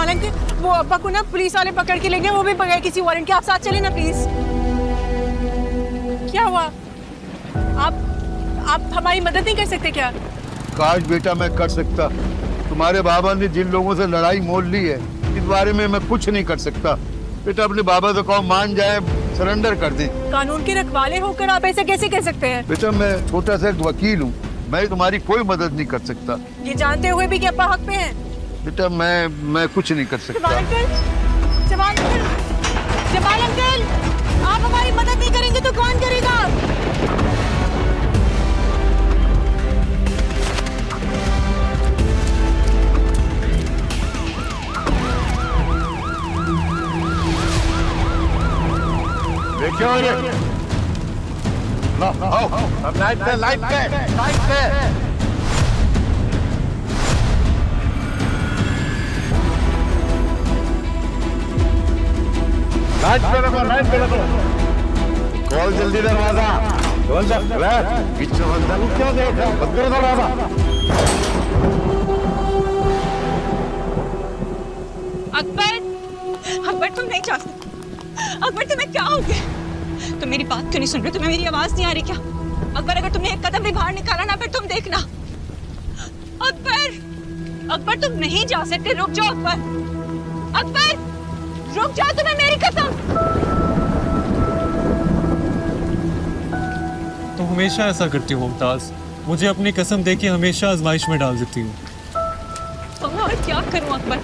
Jamal uncle, वो अब्बा को ना पुलिस वाले पकड़ के ले गए, वो भी बगैर किसी वारंट के। आप साथ चले ना प्लीज। क्या हुआ? आप हमारी मदद नहीं कर सकते क्या? काश बेटा मैं कर सकता। तुम्हारे बाबा ने जिन लोगों से लड़ाई मोल ली है, इस बारे में मैं कुछ नहीं कर सकता। बेटा अपने बाबा से कहो मान जाए, सरेंडर कर दे। कानून के रखवाले होकर आप ऐसा कैसे कह सकते हैं? बेटा मैं छोटा सा एक वकील हूँ, मैं तुम्हारी कोई मदद नहीं कर सकता। ये जानते हुए भी कि अब्बा हक पे हैं। बेटा मैं कुछ नहीं कर सकता। Jamal uncle, Jamal uncle, Jamal uncle, आप हमारी मदद नहीं करेंगे तो कौन करेगा? देखिए अब लाइट पे लाइट पे लाइट पे। लाइट पे रखो, लाइट पे रखो। खोल जल्दी दरवाजा। खोल पीछे बंदा क्यों देख रहा? बंद करो दरवाजा। अकबर, अकबर तुम नहीं जा सकते। अकबर तुम्हें क्या हो गया? तुम मेरी बात क्यों नहीं सुन रहे? तुम्हें मेरी आवाज नहीं आ रही क्या? अकबर अगर तुमने एक कदम भी बाहर निकाला ना, फिर तुम देखना। अकबर, अकबर तुम नहीं जा सकते। रुक जाओ अकबर, अकबर रुक जाओ, तुम्हें मेरी कसम। तुम हमेशा ऐसा करती हो मुमताज, मुझे अपनी कसम देके हमेशा आजमाइश में डाल देती हो। तो मैं और क्या करूं अकबर?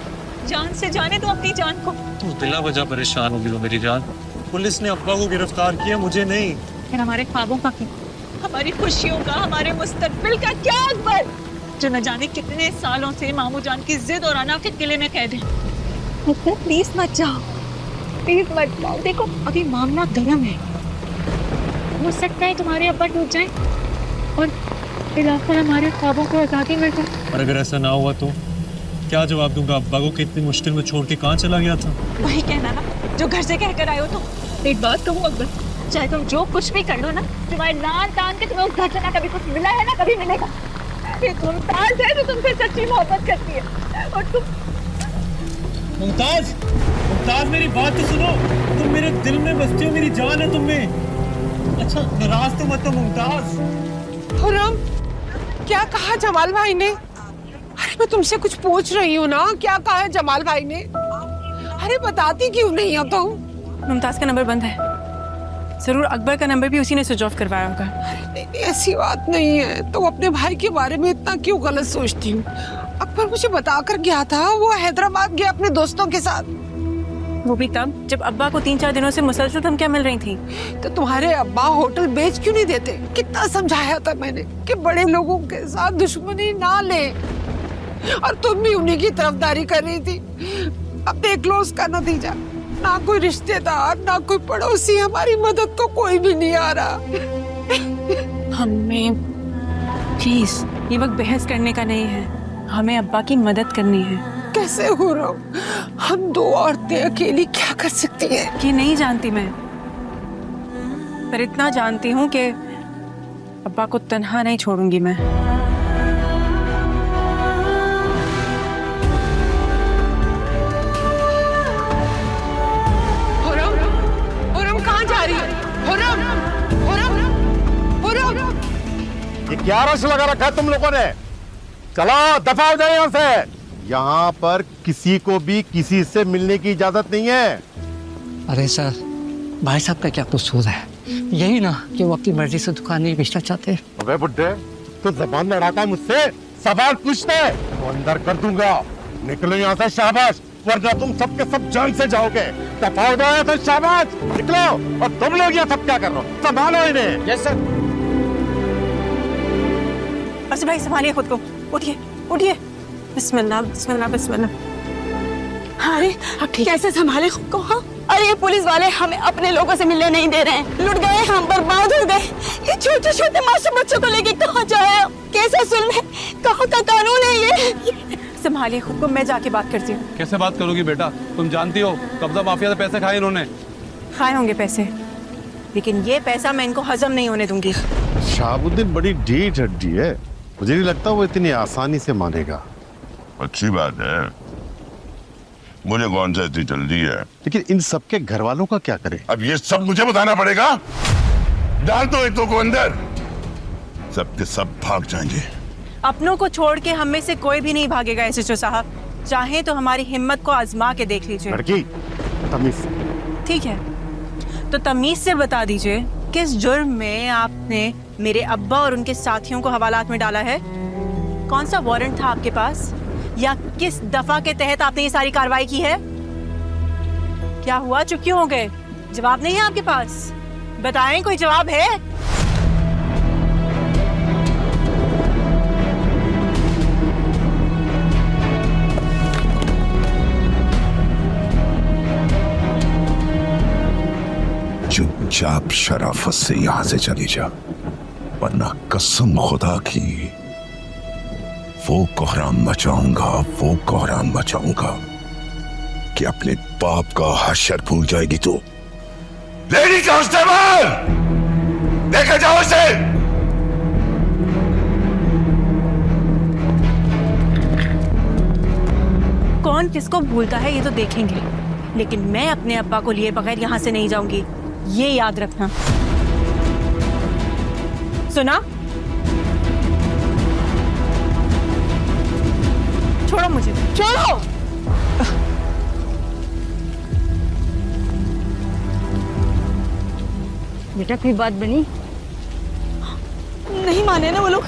जान से जाने दो अपनी जान को। तुम बिला वजह परेशान होगी हो मेरी जान। पुलिस ने अब्बा को गिरफ्तार किया, मुझे नहीं। फिर हमारे ख्वाबों का क्या? हमारी खुशियों का, हमारे मुस्तकबिल का क्या अकबर? जो न जाने कितने सालों से मामू जान की जिद और अना के किले में कैद है। अकबर प्लीज मत जाओ, प्लीज मत जाओ। देखो अभी मामला गर्म है, हो सकता है तुम्हारे अब्बा टूट जाएं और फिर आखिर हमारे ख्वाबों को आजादी मिल जाए। और अगर ऐसा ना हुआ तो क्या जवाब दूंगा अब्बा को कि इतनी मुश्किल में छोड़ के कहाँ चला गया था? वही कहना ना जो घर से कहकर आए हो। तो एक बात कहूँ अकबर, चाहे तुम जो कुछ भी कर लो ना, तुम्हारे लान तान के तुम्हें उस घर से ना कभी कुछ मिला है ना कभी मिलेगा। ये मुमताज है जो तुमसे सच्ची मोहब्बत करती है। और तुम मुमताज, मुमताज मेरी बात तो सुनो। तुम मेरे दिल में बसती हो, मेरी जान है तुम में। अच्छा नाराज तो मत हो मुमताज। खुर्रम, क्या कहा जमाल भाई ने? अरे मैं तुमसे कुछ पूछ रही हूँ ना, क्या कहा है जमाल भाई ने? अरे बताती क्यों नहीं हो तुम? मुमताज का नंबर बंद है। जरूर अकबर का नंबर भी उसी ने स्विच ऑफ करवाया होगा। नहीं, ऐसी बात नहीं है। तो अपने भाई के बारे में इतना क्यों गलत सोचती हूँ? अकबर मुझे बताकर गया था वो हैदराबाद गया अपने दोस्तों के साथ। वो भी तब जब अब्बा को 3-4 दिनों से मुसलसल धमकियां मिल रही थी। तो तुम्हारे अब्बा होटल बेच क्यों नहीं देते? कितना समझाया था मैंने कि बड़े लोगों के साथ दुश्मनी ना ले, और तुम भी उन्हीं की तरफदारी कर रही थी। अब देख लो उसका नतीजा। ना कोई रिश्तेदार, ना कोई पड़ोसी, हमारी मदद को कोई भी नहीं आ रहा। हमें प्लीज ये वक्त बहस करने का नहीं है, हमें अब्बा की मदद करनी है। कैसे हो रहा हूँ? हम दो औरतें अकेली क्या कर सकती हैं? ये नहीं जानती मैं, पर इतना जानती हूँ कि अब्बा को तन्हा नहीं छोड़ूंगी मैं। ये क्या रश लगा रखा है तुम लोगों ने? चलो दफा हो जाए यहाँ से। यहाँ पर किसी को भी किसी से मिलने की इजाजत नहीं है। अरे सर, भाई साहब का क्या कसूर है? यही ना कि वो अपनी मर्जी से दुकान नहीं बेचना चाहते। अबे बुड्ढे, तू जबान लड़ाता है मुझसे? सवाल पूछते है तो अंदर कर दूंगा। निकलो यहाँ से शाबाश, वरना तुम सबके सब जान से जाओगे। दफा हो जाए तो शाबाश, निकलो। और तुम लोग यहाँ सब क्या कर रहे हो? संभालो इन्हें। Yes sir. अर्श भाई संभालिए खुद को, उठिए उठिए। बिस्मिल्लाह बिस्मिल्लाह बिस्मिल्लाह। हाँ, अरे आप ठीक? कैसे संभाले खुद को? हाँ, अरे ये पुलिस वाले हमें अपने लोगों से मिलने नहीं दे रहे हैं। लुट गए हम, बर्बाद हो गए। ये छोटे छोटे मासूम बच्चों को लेके कहाँ जाए? कैसा जुल्म है? कहाँ का कानून है ये? संभालिए खुद को, मैं जाके बात करती हूँ। कैसे बात करोगी बेटा? तुम जानती हो कब्जा माफिया से पैसे खाए इन्होंने। खाए होंगे पैसे, लेकिन ये पैसा मैं इनको हजम नहीं होने दूंगी। शाहबुद्दीन बड़ी ढीठ हड्डी है, मुझे नहीं लगता वो इतनी आसानी से मानेगा। अच्छी बात है, मुझे कौन सा इतनी जल्दी है? लेकिन इन सबके घर वालों का क्या करें? अब ये सब मुझे बताना पड़ेगा? डाल दो एक दो को अंदर, सबके सब भाग जाएंगे। अपनों को छोड़ के हम में से कोई भी नहीं भागेगा एसएचओ साहब। चाहे तो हमारी हिम्मत को आजमा के देख लीजिए। लड़की तमीज से। ठीक है, तो तमीज से बता दीजिए किस जुर्म में आपने मेरे अब्बा और उनके साथियों को हवालात में डाला है? कौन सा वारंट था आपके पास, या किस दफा के तहत आपने ये सारी कार्रवाई की है? क्या हुआ, चुप क्यों हो गए? जवाब नहीं है आपके पास? बताएं, कोई जवाब है? चुपचाप शराफत से यहां से चली जा, वरना कसम खुदा की वो कोहराम मचाऊंगा कि अपने बाप का हश्र भूल जाएगी तू। लेडी कांस्टेबल, लेके जाओ इसे। कौन किसको भूलता है ये तो देखेंगे, लेकिन मैं अपने अब्बा को लिए बगैर यहाँ से नहीं जाऊंगी, ये याद रखना। सुना? छोड़ो मुझे, छोड़ो। बेटा कोई बात बनी? नहीं माने ना वो लोग,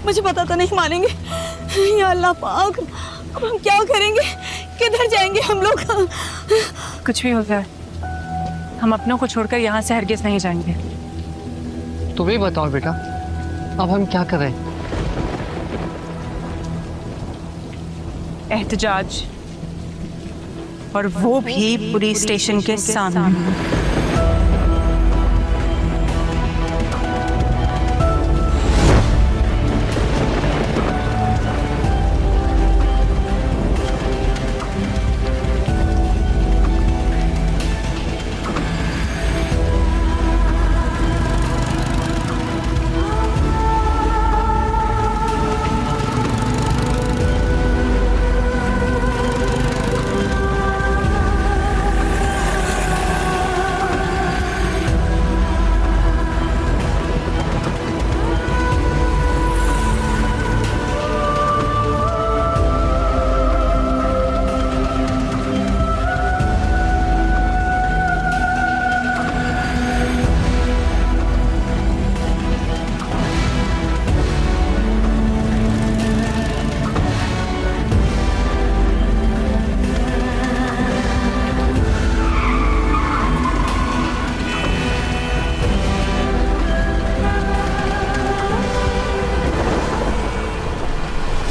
मुझे पता था नहीं मानेंगे। या अल्लाह पाक, अब हम क्या करेंगे, किधर जाएंगे हम लोग? कुछ भी हो जाए, हम अपनों को छोड़कर यहाँ से हरगिज नहीं जाएंगे। तुम ही बताओ बेटा, अब हम क्या करें? एहतजाज, और वो भी पुलिस स्टेशन के सामने।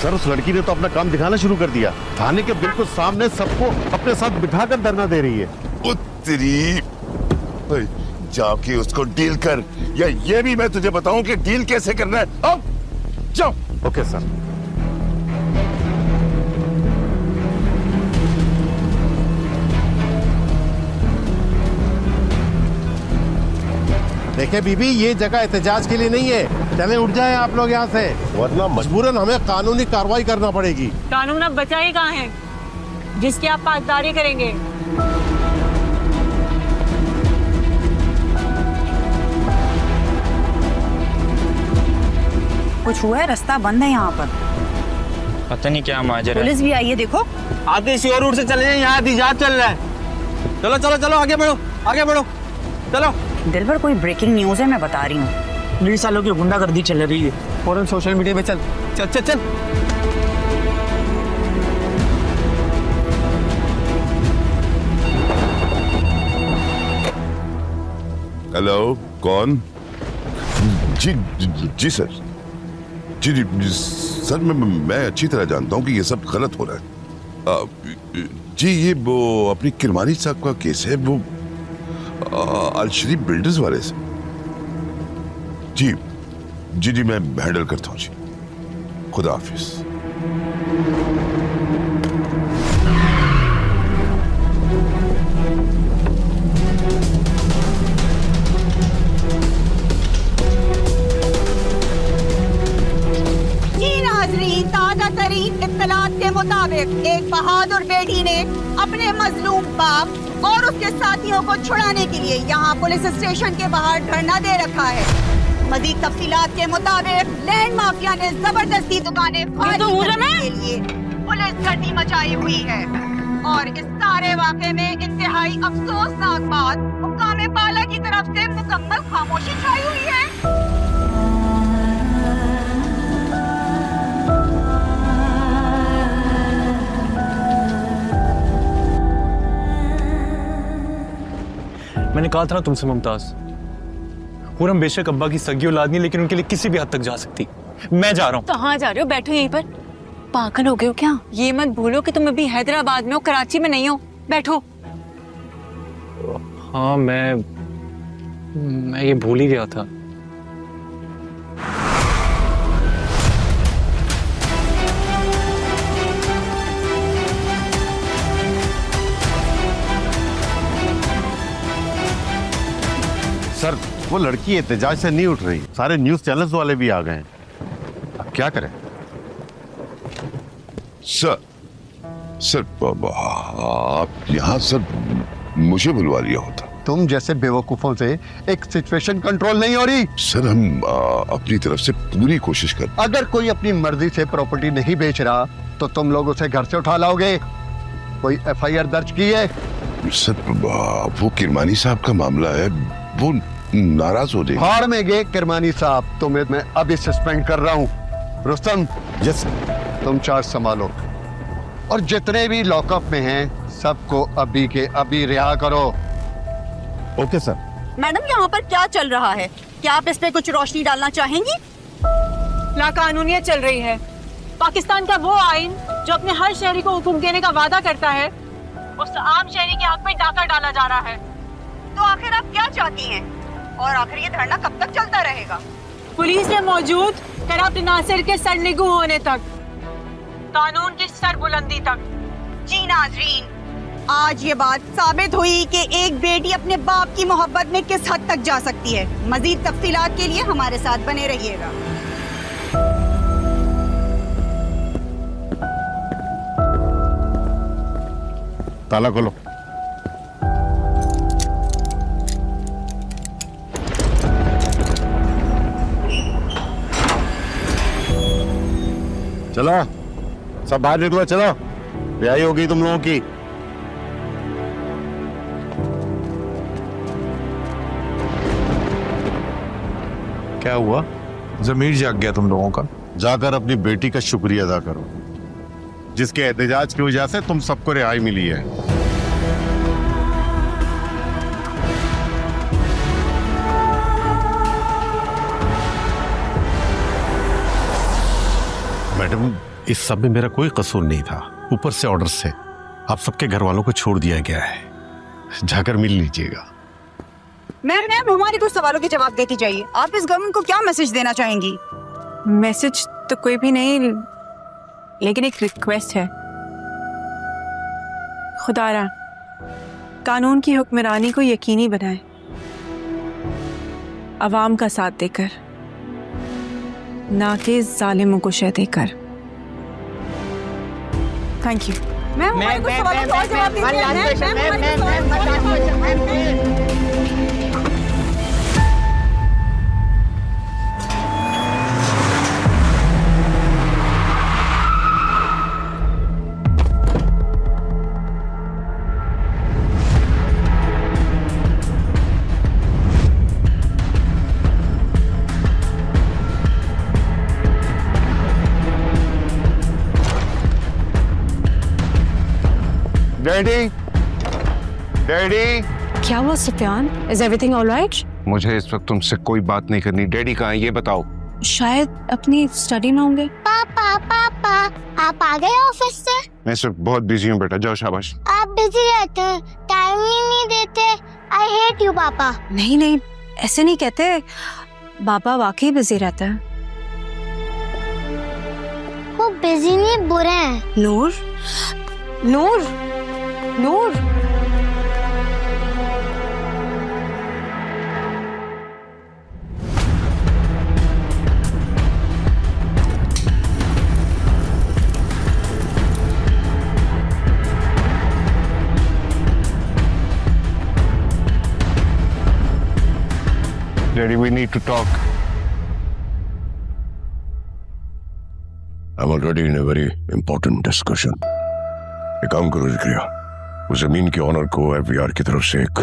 सर, उस लड़की ने तो अपना काम दिखाना शुरू कर दिया। थाने के बिल्कुल सामने सबको अपने साथ बिठाकर धरना दे रही है। उत्तरी, जाके उसको डील कर, या ये भी मैं तुझे बताऊं कि डील कैसे करना है। अब जाओ। Okay sir. देखे बीबी, ये जगह एहतजाज के लिए नहीं है। चले उठ जाए आप लोग यहाँ से, वरना मजबूरन हमें कानूनी कार्रवाई करना पड़ेगी। कानून अब बचा ही कहाँ है जिसकी आप पासदारी करेंगे? कुछ हुआ है? रास्ता बंद है यहाँ पर। पता नहीं क्या माजरा है। पुलिस भी आई है, देखो। आप इसी और रूट से चले जाए, यहाँ एहतजाज चल रहा है। चलो चलो चलो, आगे बढ़ो, आगे बढ़ो, चलो। दिलबर, कोई ब्रेकिंग न्यूज है, मैं बता रही हूँ। 20 सालों की गुंडागर्दी चल रही है, फौरन सोशल मीडिया पे चल चल चल चल। हेलो, कौन? जी सर। जी सर, मैं अच्छी तरह जानता हूँ कि ये सब गलत हो रहा है। जी, ये वो अपनी किरमानी साहब का केस है, वो अलशरीफ बिल्डर्स वाले से। जी जी जी, मैं हैंडल करता हूँ जी। खुदा हाफिज। जी नाज़रीन, ताज़ा तरीन इत्तला तफसीलात के मुताबिक एक बहादुर बेटी ने अपने मजलूम बाप और उसके साथियों को छुड़ाने के लिए यहाँ पुलिस स्टेशन के बाहर धरना दे रखा है। मजीद तफसीलात के मुताबिक लैंड माफिया ने जबरदस्ती दुकानें खाली करने के लिए पुलिस गर्दी मचाई हुई है और इस सारे वाक़े में इंतहाई अफसोसनाक बात हुक्काम पाला की तरफ से मुकम्मल खामोशी छाई हुई है। मैंने कहा था ना तुमसे मुमताज, पूरम बेशक अब्बा की सगी औलाद नहीं, लेकिन उनके लिए किसी भी हद तक जा सकती। मैं जा रहा हूँ। कहाँ जा रहे हो? बैठो यहीं पर। पागल हो गए हो क्या? ये मत भूलो कि तुम अभी हैदराबाद में हो, कराची में नहीं हो। बैठो। हाँ, मैं ये भूल ही गया था। सर, वो लड़की एहतजाज से नहीं उठ रही। सारे न्यूज चैनल्स वाले भी आ गए हैं। अब क्या करें? सर आप यहाँ सर मुझे बुलवा लिया होता। तुम जैसे बेवकूफों से एक सिचुएशन कंट्रोल नहीं हो रही। सर हम अपनी तरफ से पूरी कोशिश कर। अगर कोई अपनी मर्जी से प्रॉपर्टी नहीं बेच रहा तो तुम लोग उसे घर से उठा लाओगे। कोई FIR दर्ज की है? सर वो किरमानी साहब का मामला है, वो नाराज हो जाए। हार में गए किरमानी साहब, तुम्हें मैं अभी सस्पेंड कर रहा हूँ। रुस्तम, यस, तुम चार्ज संभालो और जितने भी लॉकअप में हैं सबको अभी के अभी रिहा करो। Okay sir. मैडम, यहाँ पर क्या चल रहा है? क्या आप इस पे कुछ रोशनी डालना चाहेंगी? लाकानूनियत चल रही है। पाकिस्तान का वो आइन जो अपने हर शहरी को हुक्म देने का वादा करता है, उस आम शहरी के हक में डाका डाला जा रहा है। तो आखिर आप क्या चाहती हैं? और आखिर ये धरना कब तक चलता रहेगा? पुलिस में मौजूद करप्ट नासिर के सरनिगू होने तक, कानून की सरबुलंदी तक। जी नाजरीन, आज ये बात साबित हुई कि एक बेटी अपने बाप की मोहब्बत में किस हद तक जा सकती है। मजीद तफसीलात के लिए हमारे साथ बने रहिएगा। ताला खोलो। चलो सब बाहर निकलो, चलो। ब्याही हो गई तुम लोगों की। क्या हुआ? जमीर जाग गया तुम लोगों का? जाकर अपनी बेटी का शुक्रिया अदा करो, जिसके एहतजाज की वजह से तुम सबको रिहाई मिली है। मैडम, इस सब में मेरा कोई कसूर नहीं था। ऊपर से ऑर्डर से आप सबके घर वालों को छोड़ दिया गया है। जाकर मिल लीजिएगा। मैम, हमारे कुछ सवालों के जवाब देती जाइए। आप इस गवर्नमेंट को क्या मैसेज देना चाहेंगी? मैसेज तो कोई भी नहीं, लेकिन एक रिक्वेस्ट है। खुदारा कानून की हुक्मरानी को यकीनी बनाएं, अवाम का साथ देकर, ना कि जालिमों को शह देकर। Thank you. मैम, हमारे कुछ सवालों का जवाब दीजिए। Daddy, daddy. क्या हुआ सुफियान? Is everything alright? मुझे इस वक्त तुमसे कोई बात नहीं करनी। डैडी कहाँ है ये बताओ। शायद अपनी स्टडी में होंगे। पापा पापा, आप आ गए ऑफिस से? मैं इस वक्त बहुत बिजी हूँ बेटा, जाओ शाबाश। आप बिजी रहते हैं, टाइम ही नहीं देते। आई हेट यू पापा। नहीं नहीं, ऐसे नहीं कहते। पापा वाकई बिजी रहता है। वो बिजी नहीं, बुरे हैं। नूर, नूर, नूर। Daddy, we need to talk. I'm already in a very important discussion. एक काम करो जिक्रिया, उस जमीन के ऑनर को एफबीआर की तरफ से एक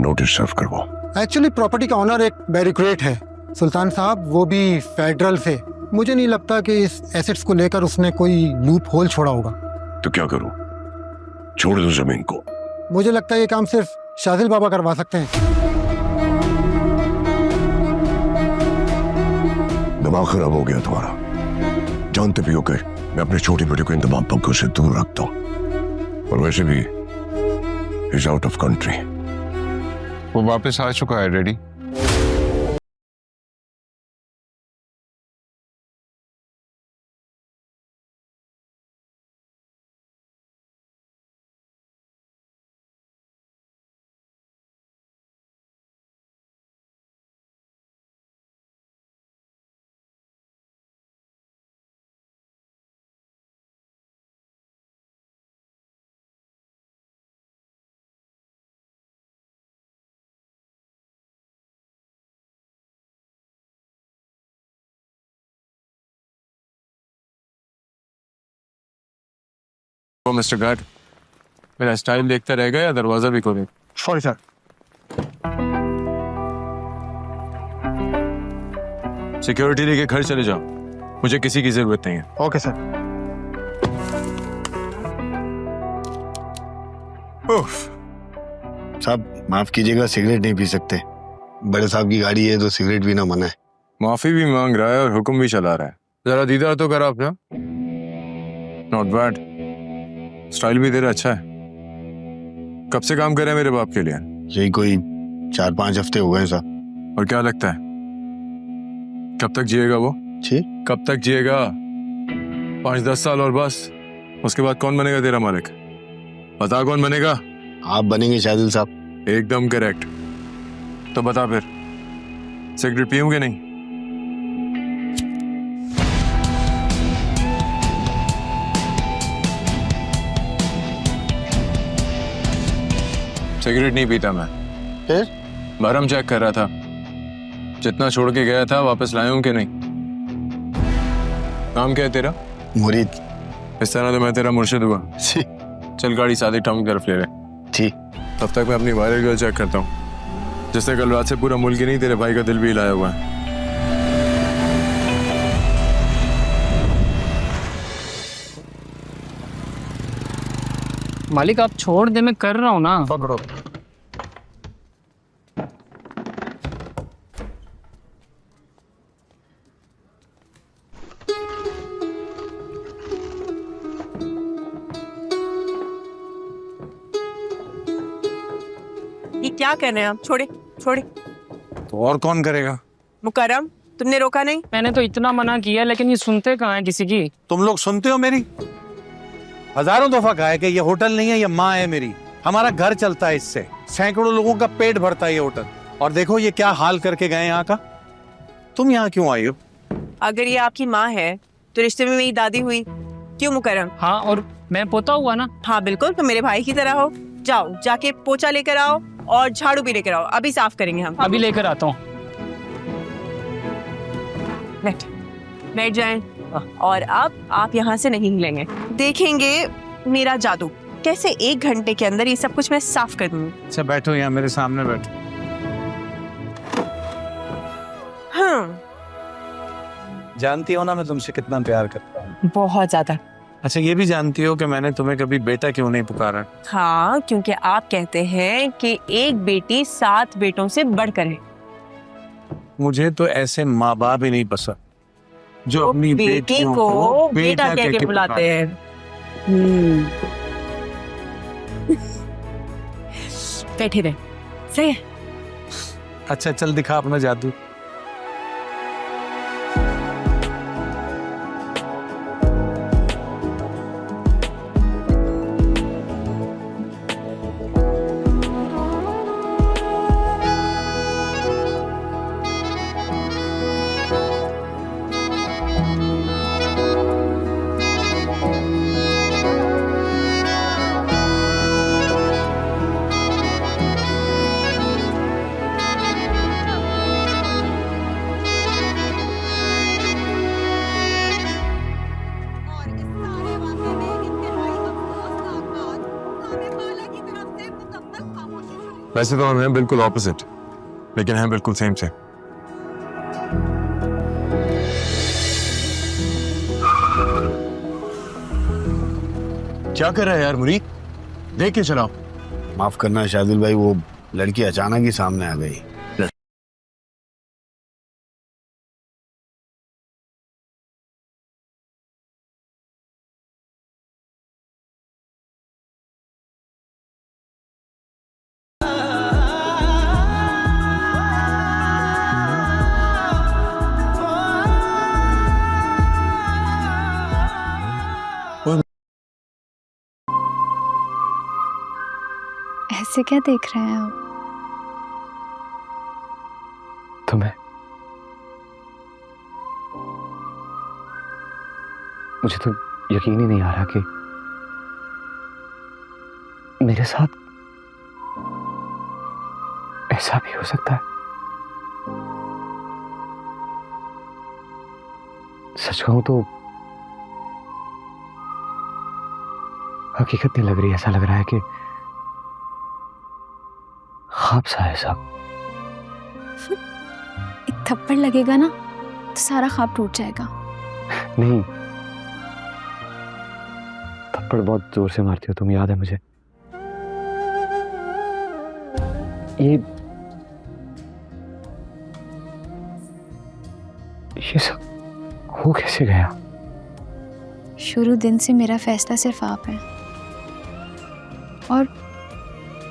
नोटिस सर्व करवाओ। एक्चुअली प्रॉपर्टी का ऑनर एक बैरिक्रेट है सुल्तान साहब, वो भी फेडरल से। मुझे नहीं लगता कि इस एसेट्स को लेकर उसने कोई लूप होल छोड़ा होगा। तो क्या करूं? छोड़ दो जमीन को? मुझे लगता है ये काम सिर्फ शाजिल बाबा करवा सकते हैं। दिमाग खराब हो गया तुम्हारा। जानते भी हो कि मैं अपने छोटे बेटे को इन तमाम पंखों से दूर रखता हूं, और वैसे भी इज आउट ऑफ कंट्री। वो वापस आ चुका है डैडी। वो मिस्टर गार्ड, मेरा स्टाइल देखता रहेगा या दरवाजा भी खोले? Sorry sir. सिक्योरिटी लेके घर चले जाओ, मुझे किसी की जरूरत नहीं है। Okay sir. साहब माफ कीजिएगा, सिगरेट नहीं पी सकते। बड़े साहब की गाड़ी है तो सिगरेट पीना मना है। माफी भी मांग रहा है और हुक्म भी चला रहा है। जरा दीदार तो करा अपना। नॉट बैड, स्टाइल भी तेरा अच्छा है। कब से काम कर रहे हैं मेरे बाप के लिए? यही कोई 4-5 हफ्ते हो गए साहब। और क्या लगता है कब तक जिएगा वो? जी कब तक जिएगा? 5-10 साल और बस। उसके बाद कौन बनेगा तेरा मालिक? बता कौन बनेगा? आप बनेंगे शादिल साहब। एकदम करेक्ट। तो बता फिर, सिगरेट पीऊंगे नहीं? सिगरेट नहीं पीता मैं। फिर? बरम चेक कर रहा था, जितना छोड़ के गया था वापस लाया हूं कि नहीं। नाम क्या है तेरा? मुरीद। इस तरह तो मैं तेरा मुर्शिद हुआ। चल गाड़ी सादी टाउन की तरफ ले रहे। ठीक। तब तक मैं अपनी वायरल गर्ल चेक करता हूँ, जिसने कल रात से पूरा मुल्क ही नहीं तेरे भाई का दिल भी हिलाया हुआ है। मालिक आप छोड़ दे, मैं कर रहा हूँ ना। पकड़ो। ये क्या कर रहे हैं आप? छोड़े छोड़े। तो और कौन करेगा? मुकर्रम, तुमने रोका नहीं? मैंने तो इतना मना किया, लेकिन ये सुनते कहाँ हैं किसी की। तुम लोग सुनते हो मेरी? हजारों दफा कहा है कि ये होटल नहीं है, ये माँ है मेरी। हमारा घर चलता है इससे, सैकड़ों लोगों का पेट भरता है ये होटल। और देखो ये क्या हाल करके गए यहाँ का। तुम यहाँ क्यों आई हो? अगर ये आपकी माँ है तो रिश्ते में मेरी दादी हुई। क्यों मुकर्रम? हाँ, और मैं पोता हुआ ना। हाँ बिल्कुल, तो मेरे भाई की तरह हो। जाओ जाके पोछा लेकर आओ और झाड़ू भी लेकर आओ, अभी साफ करेंगे हम। अभी लेकर आता हूँ। बैठ जाएं। और अब आप यहाँ से नहीं हिलेंगे। देखेंगे मेरा जादू कैसे 1 घंटे के अंदर ये सब कुछ मैं साफ कर दूंगी। अच्छा बैठो यहाँ मेरे सामने बैठो। हाँ, जानती हो ना मैं तुमसे कितना प्यार करता हूँ। बहुत ज्यादा। अच्छा ये भी जानती हो कि मैंने तुम्हें कभी बेटा क्यों नहीं पुकारा? हाँ, क्योंकि आप कहते हैं कि एक बेटी 7 बेटों से बढ़कर है। मुझे तो ऐसे माँ बाप ही नहीं पसंद जो अपनी बेटी को बेटा कह के बुलाते हैं। बैठे रहे। सही है। अच्छा चल दिखा अपना जादू। वैसे तो हम हैं बिल्कुल ऑपोजिट, लेकिन हैं बिल्कुल सेम से। क्या कर रहा है यार मुरीद? देख के चलाओ। माफ करना शार्दुल भाई, वो लड़की अचानक ही सामने आ गई। ऐसे क्या देख रहे हैं आप? तुम्हें मुझे तो यकीन ही नहीं आ रहा कि मेरे साथ ऐसा भी हो सकता है। सच कहूं तो हकीकत नहीं लग रही, ऐसा लग रहा है कि ख्वाब सा है सब। एक थप्पड़ लगेगा ना तो सारा ख्वाब टूट जाएगा। नहीं, थप्पड़ बहुत जोर से मारती हो तुम, याद है मुझे। ये सब हो कैसे गया? शुरू दिन से मेरा फैसला सिर्फ आप है, और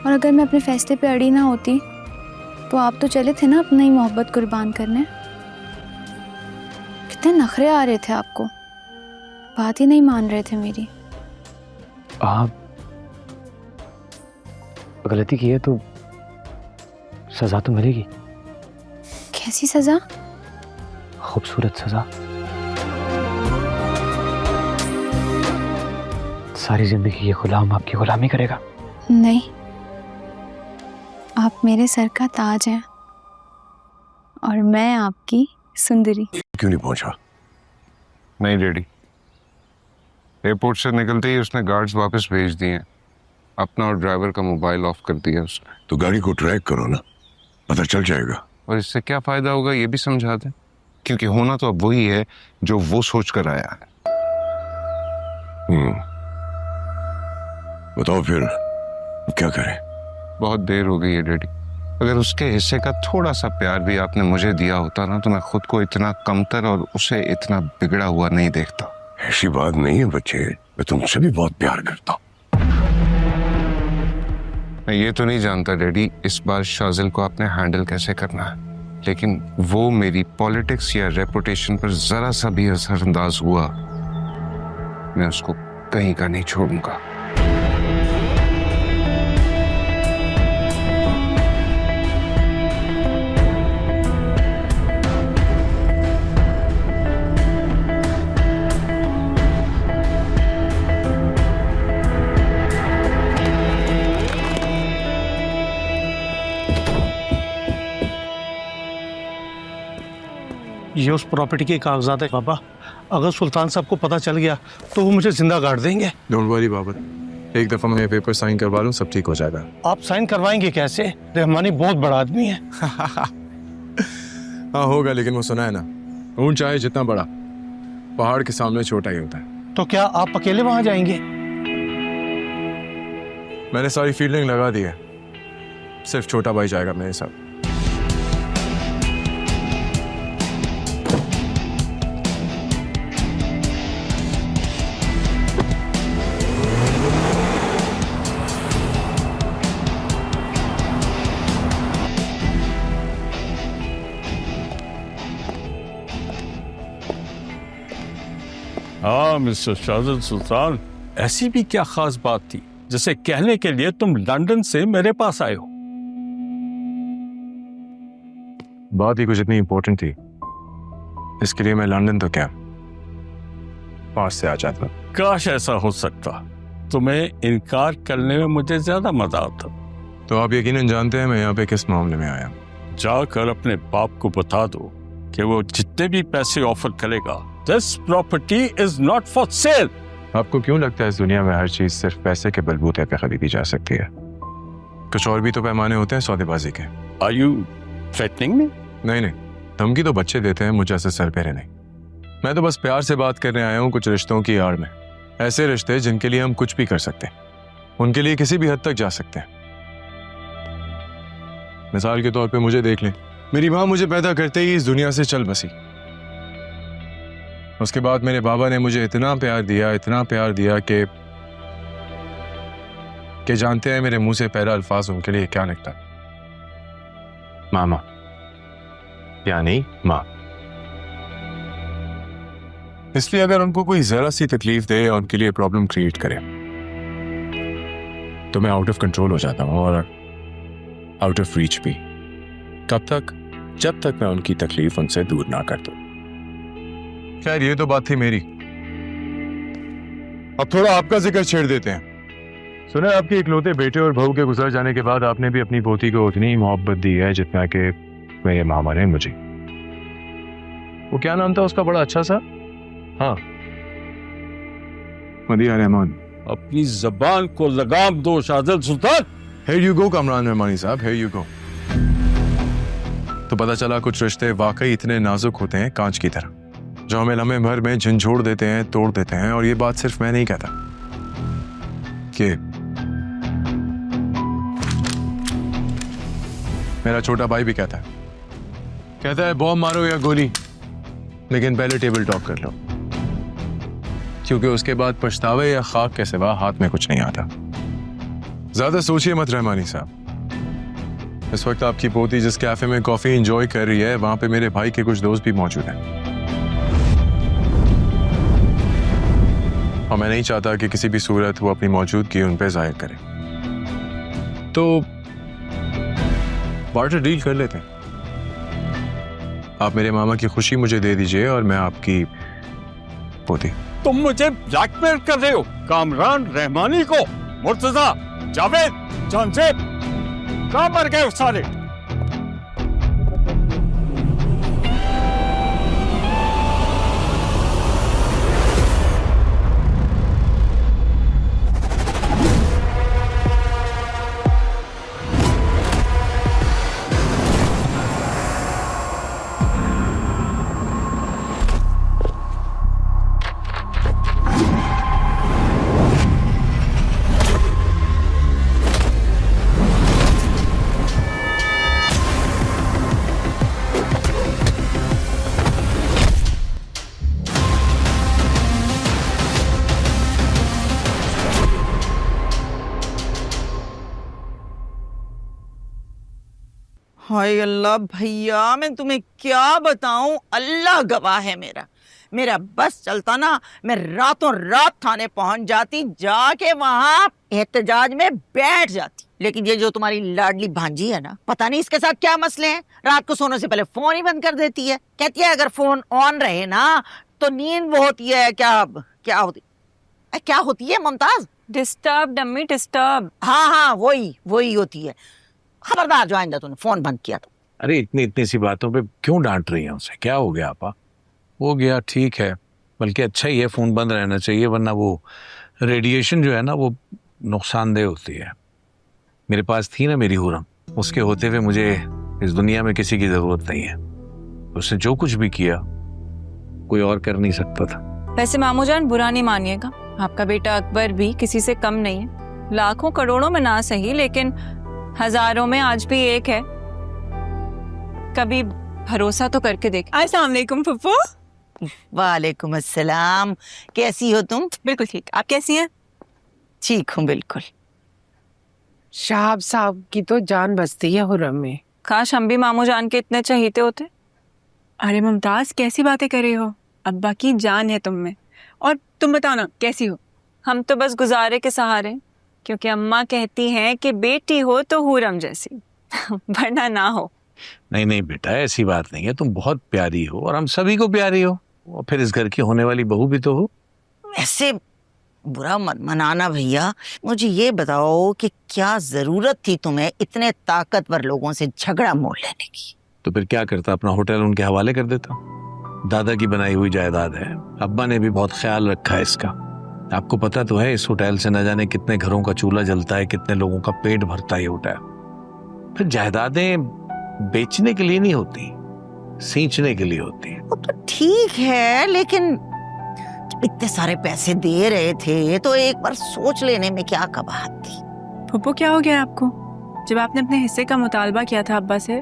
अगर मैं अपने फैसले पे अड़ी ना होती तो आप तो चले थे ना अपना ही मोहब्बत कुर्बान करने। कितने नखरे आ रहे थे आपको, बात ही नहीं मान रहे थे मेरी। आप गलती की है तो सजा तो मिलेगी। कैसी सजा? खूबसूरत सजा। सारी जिंदगी ये गुलाम आपकी गुलामी करेगा। नहीं, आप मेरे सर का ताज हैं और मैं आपकी सुंदरी। क्यों नहीं पहुंचा? नहीं डैडी, एयरपोर्ट से निकलते ही उसने गार्ड्स वापस भेज दिए। अपना और ड्राइवर का मोबाइल ऑफ कर दिया उसने। तो गाड़ी को ट्रैक करो ना, पता चल जाएगा। और इससे क्या फायदा होगा ये भी समझा दें, क्योंकि होना तो अब वही है जो वो सोच कर आया है। बताओ फिर क्या करें? बहुत देर हो गई है डैडी। अगर उसके हिस्से का थोड़ा सा प्यार भी आपने मुझे दिया होता ना तो मैं खुद को इतना कमतर और उसे इतना बिगड़ा हुआ नहीं देखता। ऐसी बात नहीं है बच्चे, मैं तुमसे भी बहुत प्यार करता हूँ। मैं ये तो नहीं जानता डैडी इस बार शाजिल को आपने हैंडल कैसे करना है, लेकिन वो मेरी पॉलिटिक्स या रेपुटेशन पर जरा सा भी असरअंदाज हुआ, मैं उसको कहीं का नहीं छोड़ूंगा। ये उस प्रॉपर्टी के कागजात है पापा। अगर सुल्तान साहब को पता चल गया तो वो मुझे जिंदा गाड़ देंगे। डोंट वरी बाबर, एक दफा मैं पेपर साइन करवा लूं सब ठीक हो जाएगा। आप साइन करवाएंगे कैसे? रहमानी बहुत बड़ा आदमी है। हाँ होगा, लेकिन वो सुना है ना, ऊंट चाहे जितना बड़ा, पहाड़ के सामने छोटा ही होता है। तो क्या आप अकेले वहां जाएंगे? मैंने सारी फील्डिंग लगा दी है, सिर्फ छोटा भाई जाएगा मेरे साथ। हाँ मिस्टर शाजिल सुल्तान, ऐसी भी क्या खास बात थी जिसे कहने के लिए तुम लंदन से मेरे पास आए हो? बात ही कुछ इतनी इंपॉर्टेंट थी, इसके लिए मैं लंदन तो क्या 5 से आ जाता। काश ऐसा हो सकता, तुम्हें इनकार करने में मुझे ज्यादा मजा आता। तो आप यकीनन जानते हैं मैं यहाँ पे किस मामले में आया। जाकर अपने बाप को बता दो कि वो जितने भी पैसे ऑफर करेगा, this property is not for sale. आपको क्यों लगता है इस दुनिया में हर चीज सिर्फ पैसे के बलबूते पे खरीदी जा सकती है? कुछ और भी तो पैमाने होते हैं सौदेबाजी के। Are you threatening me? नहीं, धमकी तो बच्चे देते हैं, मुझे ऐसे सर पैरे नहीं। मैं तो बस प्यार से बात करने आया हूँ कुछ रिश्तों की आड़ में। ऐसे रिश्ते जिनके लिए हम कुछ भी कर सकते हैं, उनके लिए किसी भी हद तक जा सकते हैं। मिसाल के तौर पे मुझे देख लें, मेरी माँ मुझे पैदा करते ही इस दुनिया से चल बसी। उसके बाद मेरे बाबा ने मुझे इतना प्यार दिया कि जानते हैं मेरे मुंह से पहला अल्फाज उनके लिए क्या निकला? मामा, यानी माँ। इसलिए अगर उनको कोई जरा सी तकलीफ दे और उनके लिए प्रॉब्लम क्रिएट करे तो मैं आउट ऑफ कंट्रोल हो जाता हूँ और आउट ऑफ रीच भी। कब तक? जब तक मैं उनकी तकलीफ उनसे दूर ना कर दूं। खैर, ये तो बात थी मेरी। अब थोड़ा आपका जिक्र छेड़ देते हैं। सुना आपके इकलौते बेटे और बहू के गुजर जाने के बाद आपने भी अपनी पोती को उतनी ही मोहब्बत दी है जितना कि मेरे मामा ने मुझे। वो क्या नाम था उसका, बड़ा अच्छा सा? हाँ, मदिया रहमान। अपनी जबान को लगाम दो शाहजल सुल्तान। Here you go Kamran Rahmani साहब, here you go। तो पता चला कुछ रिश्ते वाकई इतने नाजुक होते हैं कांच की तरह, जो हमें लम्हे भर में झंझोड़ देते हैं, तोड़ देते हैं। और ये बात सिर्फ मैं नहीं कहता कि मेरा छोटा भाई भी कहता है बॉम्ब मारो या गोली, लेकिन पहले टेबल टॉक कर लो, क्योंकि उसके बाद पछतावे या खाक के सिवा हाथ में कुछ नहीं आता। ज्यादा सोचिए मत रहमानी साहब। इस वक्त आपकी पोती जिस कैफे में कॉफी एंजॉय कर रही है, वहां पे मेरे भाई के कुछ दोस्त भी मौजूद हैं, और मैं नहीं चाहता कि किसी भी सूरत वो अपनी मौजूदगी उन पे जाहिर करे। तो बार्टर डील कर लेते हैं। आप मेरे मामा की खुशी मुझे दे दीजिए और मैं आपकी पोती। तुम मुझे ब्लैकमेल कर रहे हो? कामरान रहमानी को, मुर्तजा, जावेद, जानसेब, कहां पर गए सारे? हाय अल्लाह भैया, मैं तुम्हें क्या बताऊं, अल्लाह गवाह है मेरा बस चलता ना, मैं रातों रात थाने पहुंच जाती, जाके वहां एहतजाज में बैठ जाती। लेकिन ये जो तुम्हारी लाडली भांजी है ना, पता नहीं इसके साथ क्या मसले हैं, रात को सोने से पहले फोन ही बंद कर देती है। कहती है अगर फोन ऑन रहे ना तो नींद वो होती है, क्या होती है मुमताज? Disturb dummy, disturb. हाँ, वही होती है। खबरदार जो आइंदा तूने फोन बंद किया तो। अरे इतनी सी बातों पे क्यों डांट रही है उसे? क्या हो गया आपा? हो गया, ठीक है, बल्कि अच्छा ही है, फोन बंद रहना चाहिए, वरना वो रेडिएशन जो है ना वो नुकसानदेह होती है। मेरे पास थी ना मेरी हुरम, उसके होते हुए मुझे इस दुनिया में किसी की जरूरत नहीं है। उसने जो कुछ भी किया कोई और कर नहीं सकता था। वैसे मामू जान बुरा नहीं मानिएगा, आपका बेटा अकबर भी किसी से कम नहीं है। लाखों करोड़ों में ना सही, लेकिन हजारों में आज भी एक है। कभी भरोसा तो करके देख। अस्सलाम वालेकुम फुफ्फू। वालेकुम अस्सलाम। कैसी हो तुम? बिल्कुल ठीक, आप कैसी हैं? ठीक हूँ बिल्कुल। शाहब साहब की तो जान बसती है हुर्रम में। काश हम भी मामू जान के इतने चहीते होते। अरे मुमताज, कैसी बातें कर रही हो? अब्बा की जान है तुम में। और तुम बताओ ना, कैसी हो? हम तो बस गुजारे के सहारे, क्योंकि अम्मा कहती हैं कि बेटी हो तो हुर्रम जैसी वरना ना हो। नहीं बेटा, ऐसी बात नहीं है, तुम बहुत प्यारी हो और हम सभी को प्यारी हो, और फिर इस घर की होने वाली बहू भी तो हो। वैसे बुरा मत मनाना भैया, मुझे ये बताओ कि क्या जरूरत थी तुम्हें इतने ताकतवर लोगों से झगड़ा मोल लेने की? तो फिर क्या करता, अपना होटल उनके हवाले कर देता। दादा की बनाई हुई जायदाद है, अब्बा ने भी बहुत ख्याल रखा है इसका। आपको पता तो है इस होटल से न जाने कितने घरों का चूल्हा जलता है, कितने लोगों का पेट भरता है ये होटल। फिर जायदादें बेचने के लिए नहीं होती, सींचने के लिए होती है। वो तो ठीक है, लेकिन जब इतने सारे पैसे दे रहे थे तो एक बार सोच लेने में क्या कबाहत थी। फूफो क्या हो गया आपको? जब आपने अपने हिस्से का मुतालबा किया था अब्बा से,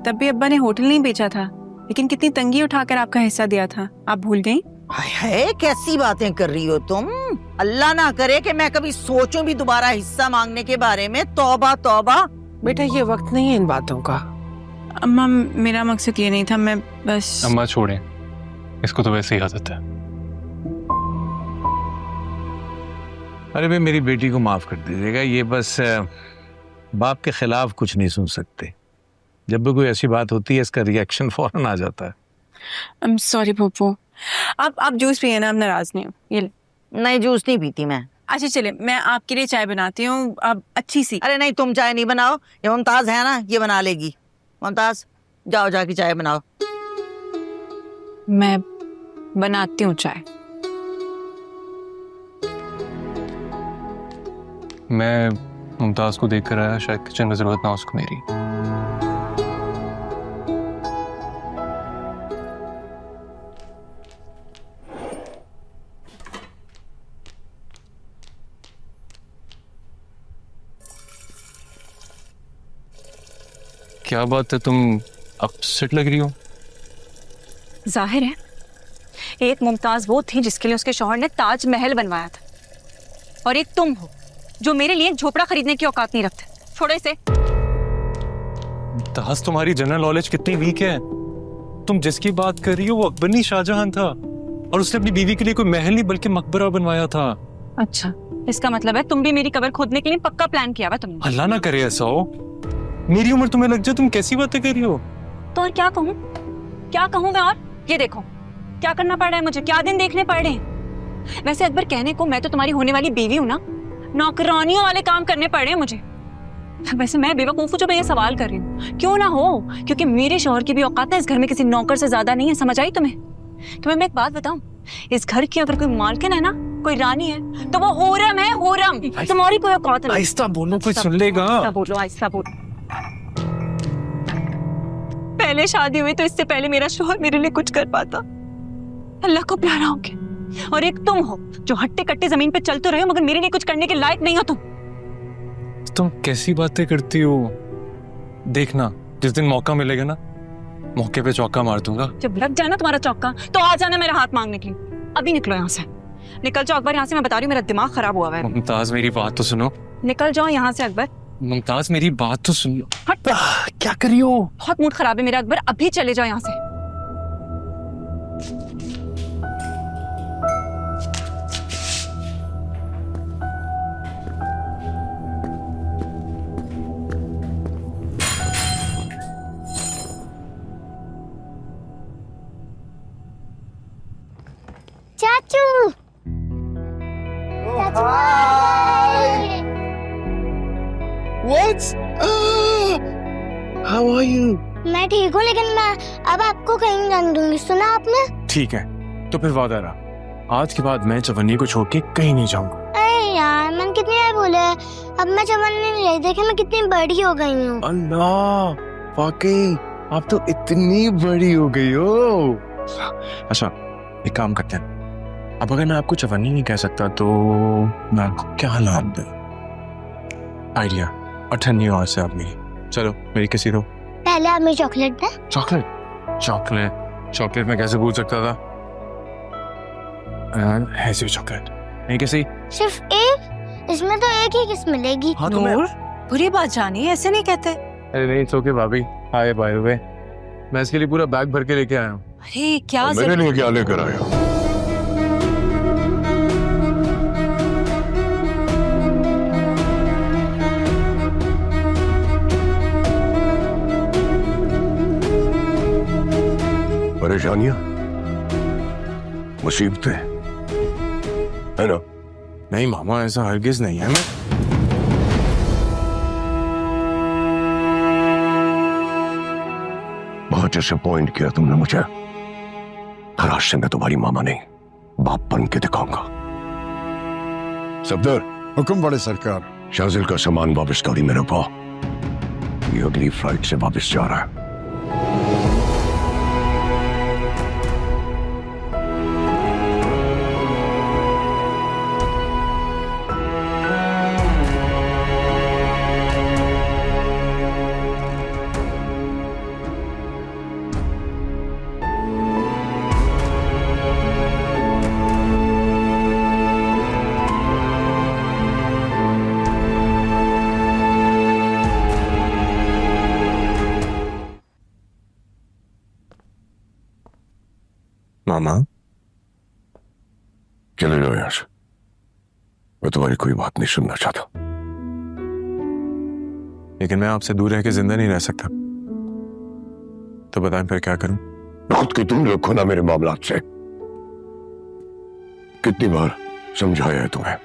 तब भी अब्बा ने होटल नहीं बेचा था, लेकिन कितनी तंगी उठाकर आपका हिस्सा दिया था, आप भूल गई? हाय हाय, कैसी बातें कर रही हो तुम। अल्लाह ना करे कि मैं कभी सोचूं भी दोबारा हिस्सा मांगने के बारे में। तौबा तौबा। बेटा ये वक्त नहीं है इन बातों का। अम्मा मेरा मकसद ये नहीं था, मैं बस। अम्मा छोड़ें, इसको तो वैसे ही आदत है। अरे भाई मेरी बेटी को माफ कर दीजिएगा, ये बस बाप के खिलाफ कुछ नहीं सुन सकते। जब भी कोई ऐसी बात होती है इसका रिएक्शन फौरन आ जाता है। आई एम सॉरी फूफो। आप जूस पिए ना, आप नाराज नहीं हो। ये ले। नहीं जूस नहीं पीती मैं। अच्छा चले, मैं आपके लिए चाय बनाती हूँ, अब अच्छी सी। अरे नहीं, तुम चाय नहीं बनाओ, ये मुमताज है ना, ये बना लेगी। मुमताज जाओ जाके चाय बनाओ। मैं बनाती हूँ चाय। मैं मुमताज को देखकर आया, शायद किचन में जरूरत ना उसको मेरी। क्या बात है, तुम अपसेट लग रही हो? जाहिर है, एक मुमताज वो थी जिसके लिए उसके शौहर ने ताजमहल बनवाया था, और एक तुम हो जो मेरे लिए एक झोपड़ा खरीदने की औकात नहीं रखते। छोड़ो इसे। मुमताज तुम्हारी जनरल नॉलेज कितनी वीक है। तुम जिसकी बात कर रही हो वो अकबर नहीं शाहजहां था, और उसने अपनी बीवी के लिए कोई महल नहीं बल्कि मकबरा बनवाया था। अच्छा, इसका मतलब है तुम भी मेरी कब्र खोदने के लिए पक्का प्लान किया हुआ तुमने। अल्लाह ना करे ऐसा हो। मेरी उम्र तुम्हें लग जाए, तुम कैसी बातें कर रही हो? तो और क्या कहूँ, क्या कहूँ मैं? और ये देखो क्या करना पड़ रहा है मुझे, क्या दिन देखने पड़ रहे हैं। वैसे अकबर कहने को मैं तो तुम्हारी होने वाली बीवी हूँ ना, नौकरानियों वाले काम करने पड़ रहे हैं मुझे। वैसे मैं बेवकूफ हूँ जो मैं ये सवाल कर रही हूँ, क्यों ना हो, क्योंकि मेरे शौहर की भी औकात है इस घर में किसी नौकर से ज्यादा नहीं है। समझ आई तुम्हें? तुम्हें मैं एक बात बताऊं, इस घर की अगर कोई मालकिन है ना, कोई रानी है, तो वो होरम है, होरम। तुम्हारी कोई औकात नहीं। आहिस्ता बोलो, कोई सुन लेगा। आहिस्ता बोलो, आहिस्ता बोलो। पहले शादी हुई तो इससे पहले मेरा शौहर मेरे लिए कुछ कर पाता, अल्लाह को प्यारा होके। और एक तुम हो जो हट्टे कट्टे जमीन पे चलते रहे हो मगर मेरे लिए कुछ करने के लायक नहीं हो तुम कैसी बातें करती हो? देखना जिस दिन मौका मिलेगा ना, मौके पे चौका मार दूंगा। जब लग जाए ना तुम्हारा चौका तो आ जाना मेरा हाथ मांगने के लिए। अभी निकलो यहाँ से, निकल जाओ अकबर यहाँ से। मैं बता रही हूँ मेरा दिमाग खराब हुआ है। मुमताज मेरी बात तो सुनो। निकल जाओ यहाँ से अकबर। मुमताज मेरी बात तो सुन लो। हट। क्या कर रही हो? बहुत मूड खराब है मेरा अकबर, अभी चले जाओ यहाँ से। चाचू, What? How are you? मैं ठीक हूँ, लेकिन मैं अब आपको कहीं जाने दूंगी, सुना आपने? ठीक है, तो फिर वादा रहा, आज के बाद मैं चवन्नी को छोड़ के कहीं नहीं जाऊंगा। अरे यार, मैंने कितनी बार बोला है, अब मैं चवन्नी नहीं रही। देखे मैं कितनी बड़ी हो गई हूँ। अल्लाह, वाकई आप तो इतनी बड़ी हो गई हो। अच्छा, एक काम करते हैं, अब अगर मैं आपको चवन्नी नहीं कह सकता तो मैं आपको क्या नाम दूं? आइडिया, अठन्नी और से आप मेरी। चलो मेरी किसी दो। पहले आप मेरी चॉकलेट दे। चॉकलेट? चॉकलेट? चॉकलेट मैं कैसे भूल सकता था? ऐसी चॉकलेट नहीं किसी। सिर्फ एक? इसमें तो एक ही किस्म मिलेगी। हाँ तो मैं... बुरी बात जानी, ऐसे नहीं कहते। अरे नहीं, इट्स ओके भाभी। हाय बाय द वे, मैं इसके लिए पूरा बैग भर के लेके आया हूँ। अरे क्या मेरे लिए क्या लेकर आया हो? परेशानियां, मुसीबतें, है ना? नहीं मामा, ऐसा हरगिज नहीं है। मैं बहुत डिसअपॉइंट किया तुमने मुझे। हर आज से मैं तुम्हारी मामा नहीं, बाप बन के दिखाऊंगा। सफदर, हुक्म बड़े सरकार। शाजिल का सामान वापस गाड़ी में रखो। ये अगली फ्लाइट से वापस जा रहा है। मामा, चले जाओ यहाँ से। मैं तुम्हारी कोई बात नहीं सुनना चाहता। लेकिन मैं आपसे दूर रह के जिंदा नहीं रह सकता। तो बताएं फिर क्या करूं? खुद की तुम रखो ना मेरे मामलात से। कितनी बार समझाया है तुम्हें?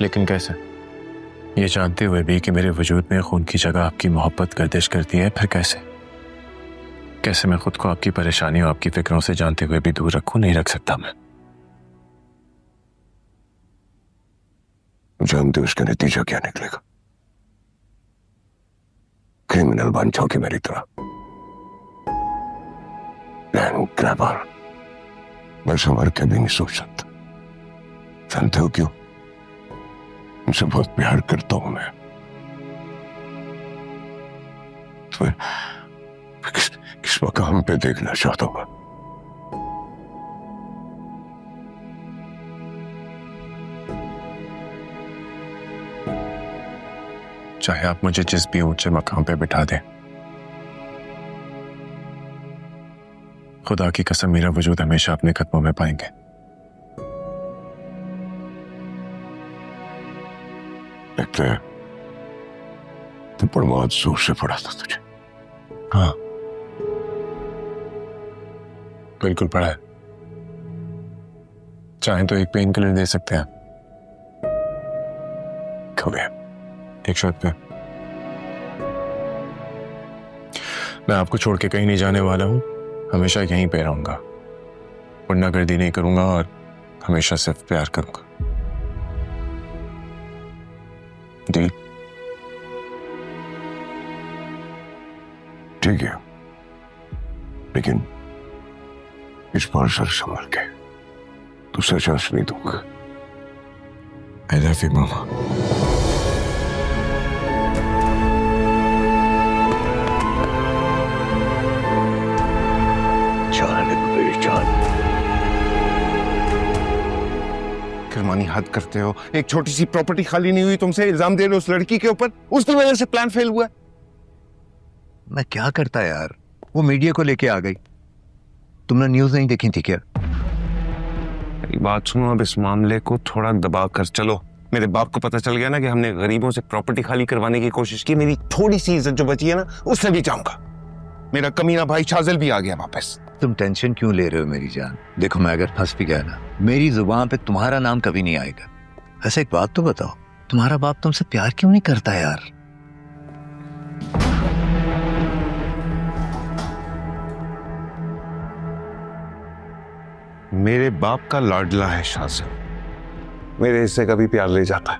लेकिन कैसे? ये जानते हुए भी कि मेरे वजूद में खून की जगह आपकी मोहब्बत गर्दिश करती है, फिर कैसे? कैसे मैं खुद को आपकी परेशानी और आपकी फिक्रों से जानते हुए भी दूर रखूं? नहीं रख सकता मैं। जानते हो उसका नतीजा क्या निकलेगा? क्रिमिनल बन जाओगे मेरी तरह। Land grabber. मैं संवर के भी नहीं सोच सकता। जानते हो क्यों? उनसे बहुत प्यार करता हूं मैं। तो किस मकाम पे देखना चाहता हूं? चाहे आप मुझे जिस भी ऊंचे मकाम पे बिठा दें, खुदा की कसम मेरा वजूद हमेशा अपने कदमों में पाएंगे। लगता है तो बहुत जोर से पड़ा था तुझे। हाँ, बिल्कुल पड़ा है। चाहे तो एक पेन किलर दे सकते हैं। कभी एक शर्त पे, मैं आपको छोड़ के कहीं नहीं जाने वाला हूं। हमेशा यहीं पे रहूंगा, गुंडागर्दी नहीं करूंगा और हमेशा सिर्फ प्यार करूंगा। डील? ठीक है, लेकिन इस बार सर संभल के। दूसरा चांस नहीं दूंगा। आई लव यू मामा। करमानी हद करते हो। एक छोटी सी प्रॉपर्टी खाली नहीं हुई, तुमसे इल्जाम दे रहे हो उस लड़की के ऊपर। उसकी वजह से प्लान फेल हुआ। मैं क्या करता यार, वो मीडिया को लेके आ गई। तुमने न्यूज़ नहीं देखी थी क्या? मेरी बात सुनो, अब इस मामले को थोड़ा दबा कर चलो। मेरे बाप को पता चल गया ना कि हमने गरीबों से प्रॉपर्टी खाली करवाने की कोशिश की। मेरी थोड़ी सी इज्जत जो बची है ना, उससे भी जाऊंगा। मेरा कमीना भाई शाजिल भी आ गया वापस। तुम टेंशन क्यों ले रहे हो मेरी जान? देखो, मैं अगर फंस भी गया ना, मेरी जुबान पे तुम्हारा नाम कभी नहीं आएगा। वैसे एक बात तो बताओ, तुम्हारा बाप तुमसे प्यार क्यों नहीं करता यार? मेरे बाप का लाडला है शाजिल, मेरे हिस्से का भी प्यार ले जाता है।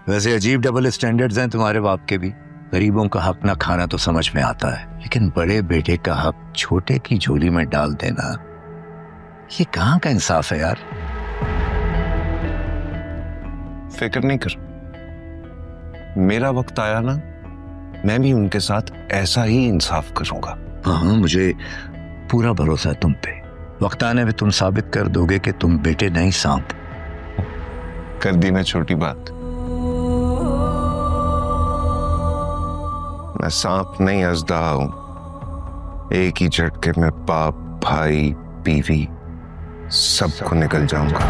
वैसे अजीब डबल स्टैंडर्ड्स हैं तुम्हारे बाप के भी। गरीबों का हक ना खाना तो समझ में आता है, लेकिन बड़े बेटे का हक छोटे की झोली में डाल देना, ये कहां का इंसाफ है यार? फिक्र नहीं कर, मेरा वक्त आया ना, मैं भी उनके साथ ऐसा ही इंसाफ करूंगा। हाँ, मुझे पूरा भरोसा है तुम पे। वक्त आने पे तुम साबित कर दोगे कि तुम बेटे नहीं सांप। कर दी ना छोटी बात। मैं सांप नहीं अजदा हूं। एक ही झटके में बाप, भाई, बीवी सबको निकल जाऊंगा।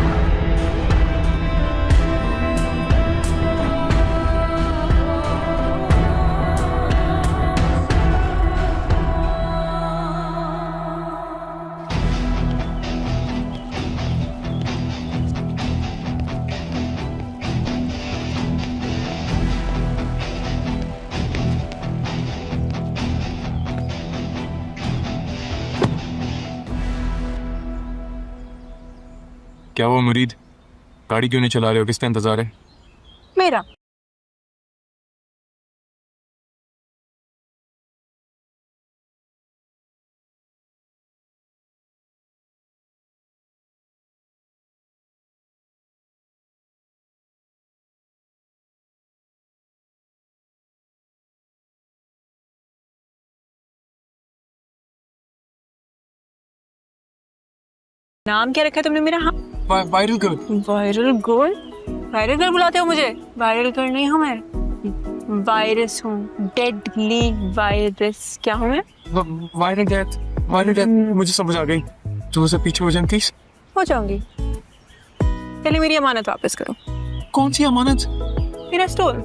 क्या हुआ मुरीद? गाड़ी क्यों नहीं चला रहे हो? किसका इंतजार है? मेरा। नाम क्या रखा है तुमने मेरा? हाँ, viral girl. Viral girl? Viral girl बुलाते हो मुझे? वायरल गर्ल नहीं हूँ मैं, वायरस हूँ, डेडली वायरस। क्या हूँ मैं? Viral death. Viral death. मुझे समझ आ गई। तो उसे पीछे हो जाए प्लीज। हो जाऊंगी। पहले मेरी अमानत वापस करो। कौन सी अमानत? मेरा स्टोल।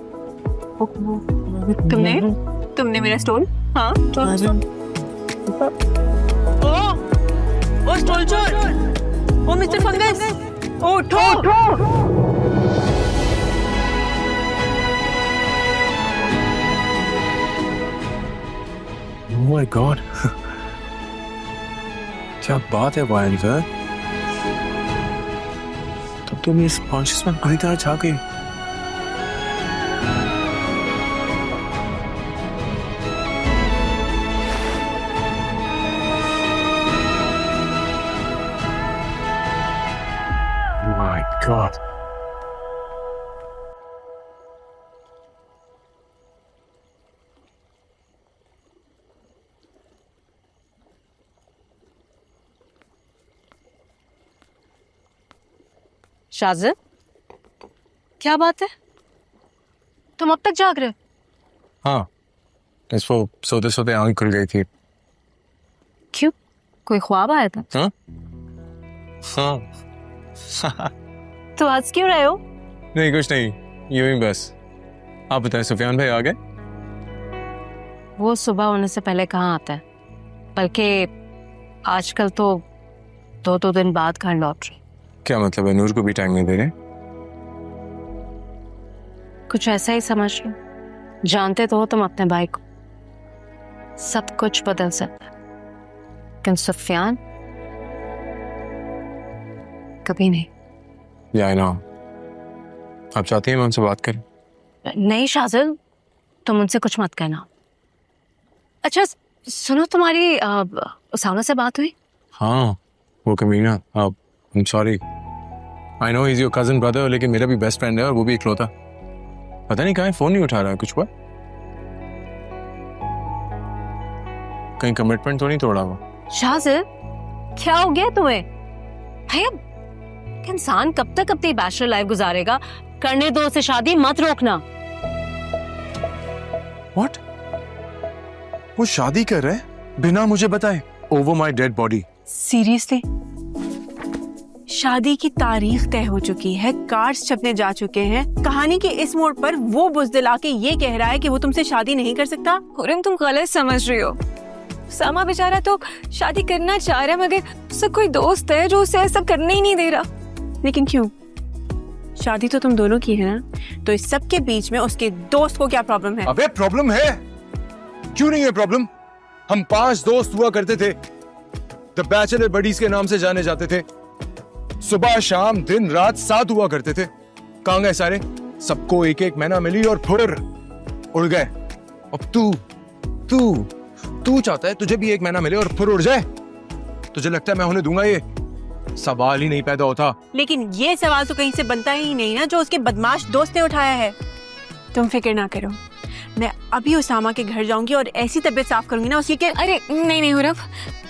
तुमने मेरा स्टोल? हाँ ओ स्टोल चोर, ओ मिस्टर फंगस, उठो। Oh my God. क्या बात है वायरल गर्ल। तब तुम इस कॉन्शियस में पूरी तरह छा गई। My God. शाज़िब, क्या बात है? तुम अब तक जाग रहे? हाँ, इसको सोते सोते आंख खुल गई थी। क्यों? कोई ख्वाब आया था? हाँ? हाँ। तो आज क्यों रहे हो? नहीं कुछ नहीं, यूं ही बस। आप बताएं, सुफियान भाई आ गए? वो सुबह होने से पहले कहाँ आता है, बल्कि आजकल तो दो दिन बाद घर लौट रही। क्या मतलब है? नूर को भी टाइम नहीं दे रहे? कुछ ऐसा ही समझ लो। जानते तो हो तुम अपने भाई को, सब कुछ बदल सकता है, लेकिन सुफियान कभी नहीं। या ना, आप चाहती हैं मैं उनसे बात करूं? नहीं शाज़िब, तुम उनसे कुछ मत कहना। अच्छा सुनो, तुम्हारी उसामा से बात हुई? हाँ, वो कमीना। अब I'm sorry. I know he's your cousin brother, लेकिन मेरा भी बेस्ट फ्रेंड है और वो भी इकलौता। पता नहीं कहाँ है, फोन नहीं उठा रहा है। कुछ हुआ? कहीं कमिटमेंट तो नहीं तोड़ा हुआ? शाज़िब, क्या हो गया तुम्हें? भाई अब इंसान कब तक अपनी बैचलर लाइफ गुजारेगा? करने दो उसे शादी, मत रोकना। What? वो शादी कर रहे हैं बिना मुझे बताए? Over my dead body. Seriously? शादी की तारीख तय हो चुकी है, कार्ड्स छपने जा चुके हैं। कहानी के इस मोड़ पर वो बुज़दिल आके ये कह रहा है कि वो तुमसे शादी नहीं कर सकता। हुरम, तुम गलत समझ रही हो। सामा बेचारा तो शादी करना चाह रहा है, मगर उसका कोई दोस्त है जो उसे ऐसा करने ही नहीं दे रहा। लेकिन क्यों? शादी तो तुम दोनों की है ना, तो इस सब के बीच में उसके दोस्त को क्या प्रॉब्लम है? अबे प्रॉब्लम है, क्यों नहीं है प्रॉब्लम? हम 5 दोस्त हुआ करते थे, द बैचलर बडीज के नाम से जाने जाते थे। सुबह शाम दिन रात साथ हुआ करते थे। कहां गए सारे? सबको एक एक महीना मिली और फिर उड़ गए। अब तू चाहता है तुझे भी एक महीना मिले और फिर उड़ जाए? तुझे लगता है मैं होने दूंगा? ये सवाल ही नहीं पैदा होता। लेकिन ये सवाल तो कहीं से बनता ही नहीं ना, जो उसके बदमाश दोस्त ने उठाया है। तुम फिक्र ना करो, मैं अभी उसामा के घर जाऊंगी और ऐसी तबीयत साफ करूंगी ना उसकी के। अरे नहीं हुरम,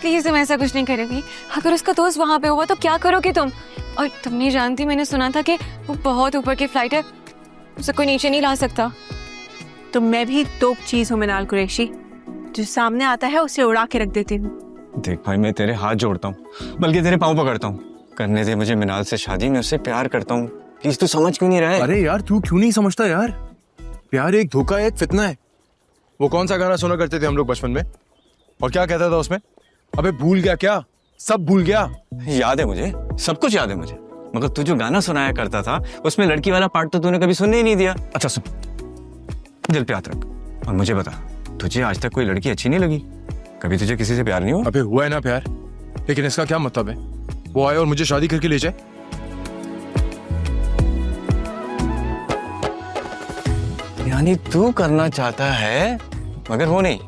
प्लीज तुम ऐसा कुछ नहीं करोगी। अगर उसका दोस्त वहां पे हुआ तो क्या करोगे तुम? और तुम नहीं जानती, मैंने सुना था कि वो बहुत ऊपर की फ्लाइट है, उसे कोई नीचे नहीं ला सकता। तो मैं भी तोप चीज हूँ मिनाल कुरैशी, जो सामने आता है उसे उड़ा के रख देती हूँ। देख भाई, मैं तेरे हाथ जोड़ता हूँ, बल्कि तेरे पाँव पकड़ता हूँ। करने दे मुझे मिनाल से शादी, मैं उससे प्यार करता हूँ। प्लीज तू समझ क्यों नहीं रहा है? अरे यार, तू क्यों नहीं समझता यार? प्यार एक धोखा है, एक फितना है। वो कौन सा गाना सुना करते थे हम लोग बचपन में, और क्या कहता था उसमें? अबे भूल गया क्या? सब भूल गया? याद है मुझे, सब कुछ याद है मुझे, मगर तू जो गाना सुनाया करता था उसमें लड़की वाला पार्ट तो तूने कभी सुनने ही नहीं दिया। अच्छा सुन, दिल पे हाथ रख और मुझे बता, तुझे आज तक कोई लड़की अच्छी नहीं लगी? कभी तुझे किसी से प्यार नहीं हुआ? अबे हुआ है ना प्यार, लेकिन इसका क्या मतलब है? वो आए और मुझे शादी करके ले जाए? यानी तू करना चाहता है मगर वो नहीं।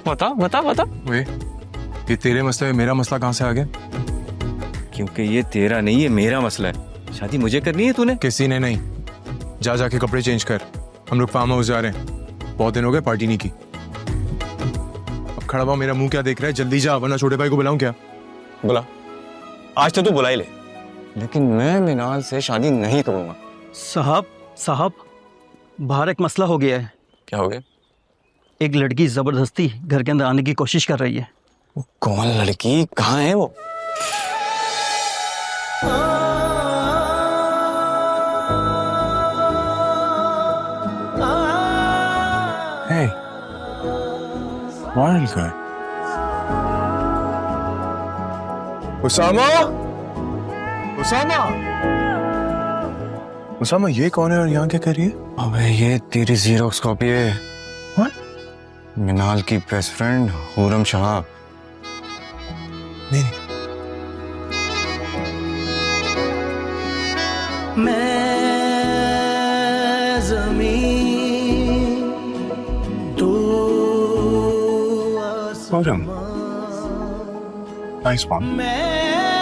बता बता बता। वे ये तेरे मसले में मेरा मसला कहाँ से आ गया? क्योंकि ये तेरा नहीं, ये मेरा मसला है। शादी मुझे करनी है, तूने? किसी ने नहीं। जा जाके कपड़े चेंज कर, हम लोग फार्म हाउस जा रहे हैं। बहुत दिन हो गए पार्टी नहीं की। अब खड़ा हुआ मेरा मुंह क्या देख रहा है? जल्दी जा वरना छोटे भाई को बुलाऊं क्या? बुला, आज तो तू बुला ही ले, लेकिन मैं मिनाल से शादी नहीं करूंगा। साहब बाहर एक मसला हो गया है। क्या हो गया? एक लड़की जबरदस्ती घर के अंदर आने की कोशिश कर रही है। वो कौन लड़की, कहाँ है वो? Hey, wild guy. Usama? Usama? Usama ये कौन है और यहाँ क्या कर रही है? अबे ये तेरी ज़ेरॉक्स कॉपी है। What? मिनाल की बेस्ट फ्रेंड हुरम शाह। नहीं। मैं ज़मीन तू हुरम, nice one. मैं